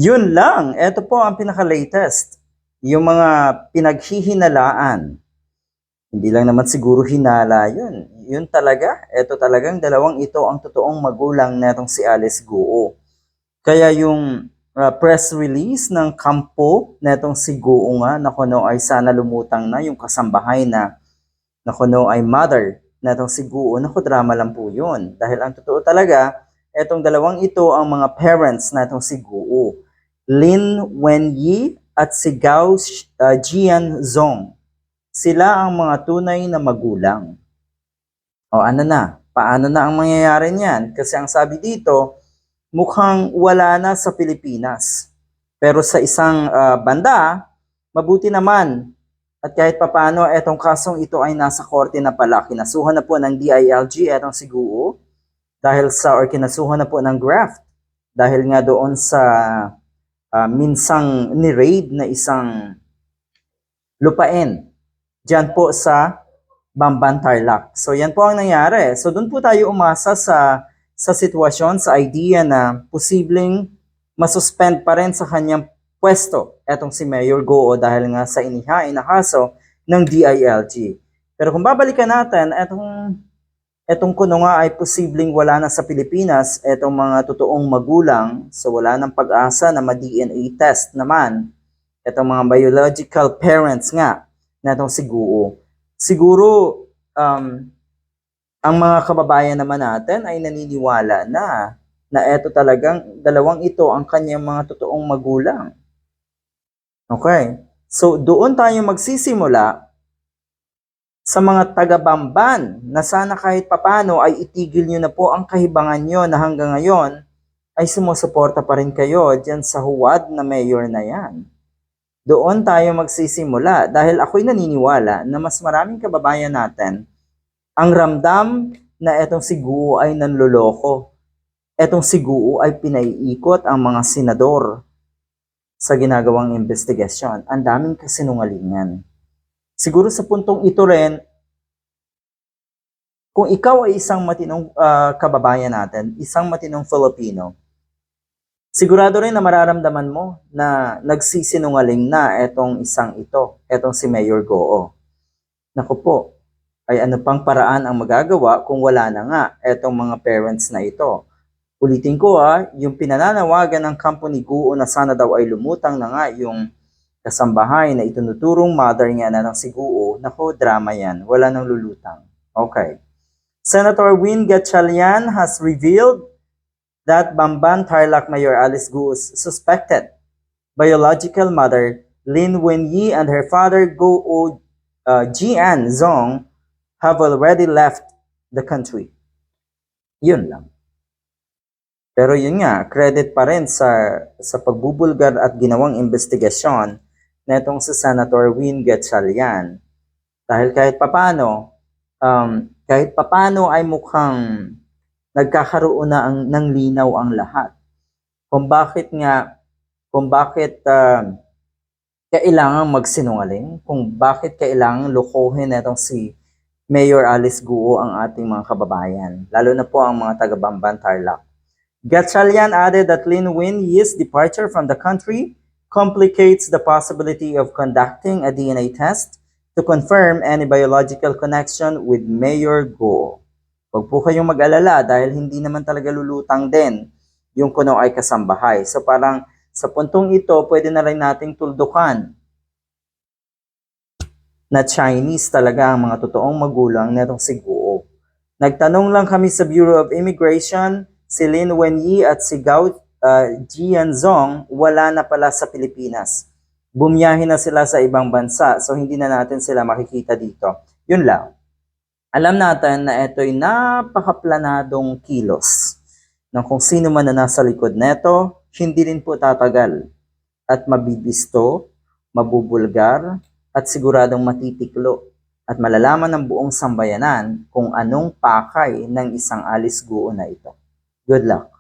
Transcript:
Yun lang, eto po ang pinaka-latest. Yung mga pinaghihinalaan. Hindi lang naman siguro hinala yun. Yun talaga, eto talagang dalawang ito ang totoong magulang netong si Alice Guo. Kaya yung press release ng kampo netong si Guo nga na kuno ay sana lumutang na yung kasambahay na kuno ay mother netong si Guo. Naku, drama lang po yun. Dahil ang totoo talaga, etong dalawang ito ang mga parents netong si Guo. Lin Wenyi at si Gao Jianzong. Sila ang mga tunay na magulang. O ano na, paano na ang mangyayari niyan? Kasi ang sabi dito, mukhang wala na sa Pilipinas. Pero sa isang banda, mabuti naman. At kahit papano, etong kasong ito ay nasa korte na pala. Kinasuhan na po ng DILG, etong si Guo, dahil or kinasuhan na po ng graft. Dahil nga doon sa minsang ni-raid na isang lupain dyan po sa Bamban Tarlac. So yan po ang nangyari. So doon po tayo umasa sa sitwasyon, sa idea na posibleng masuspend pa rin sa kanyang pwesto etong si Mayor Guo dahil nga sa inihain na kaso ng DILG. Pero kung babalikan natin, etong kuno nga ay posibleng wala na sa Pilipinas etong mga totoong magulang, so wala nang pag-asa na ma-DNA test naman etong mga biological parents nga netong si Guo. Siguro ang mga kababayan naman natin ay naniniwala na eto talagang dalawang ito ang kanyang mga totoong magulang. Okay. So doon tayo magsisimula sa mga taga-Bamban na sana kahit papano ay itigil nyo na po ang kahibangan nyo na hanggang ngayon ay sumusuporta pa rin kayo dyan sa huwad na mayor na yan. Doon tayo magsisimula dahil ako'y naniniwala na mas maraming kababayan natin ang ramdam na etong si Guo ay nanloloko. Etong si Guo ay pinaiikot ang mga senador sa ginagawang investigasyon. Ang daming kasinungalingan. Siguro sa puntong ito rin, kung ikaw ay isang matinong kababayan natin, isang matinong Filipino, sigurado rin na mararamdaman mo na nagsisinungaling na etong isang ito, etong si Mayor Guo. Naku po, ay ano pang paraan ang magagawa kung wala na nga etong mga parents na ito. Ulitin ko yung pinananawagan ng company Guo na sana daw ay lumutang na nga yung kasambahay na itunuturong mother nga na ng si Guo. Naku, drama yan. Wala nang lulutang. Okay. Senator Win Gatchalian has revealed that Bamban Tarlac Mayor Alice Guo's suspected biological mother, Lin Wenyi, and her father, Guo Jianzong, have already left the country. Yun lang. Pero yun nga, credit pa rin sa pagbubulgar at ginawang investigasyon na itong si Senator Win Gatchalian. Dahil kahit papano ay mukhang nagkakaroon na ng linaw ang lahat. Kung bakit kailangan magsinungaling, kung bakit kailangan lokohin itong si Mayor Alice Guo ang ating mga kababayan, lalo na po ang mga taga-Bamban Tarlac. Gatchalian added that Lin Wenyi's departure from the country complicates the possibility of conducting a DNA test to confirm any biological connection with Mayor Guo. Huwag po kayong mag-alala dahil hindi naman talaga lulutang din yung kuno ay kasambahay. So parang sa puntong ito, pwede na rin nating tuldukan na Chinese talaga ang mga totoong magulang netong si Guo. Nagtanong lang kami sa Bureau of Immigration, si Lin Wenyi at si Gao Jianzong wala na pala sa Pilipinas. Bumiyahe na sila sa ibang bansa, so hindi na natin sila makikita dito. Yun lang. Alam natin na ito'y napakaplanadong kilos ng kung sino man na nasa likod neto, hindi rin po tatagal at mabibisto, mabubulgar, at siguradong matitiklo at malalaman ng buong sambayanan kung anong pakay ng isang Alice Guo na ito. Good luck!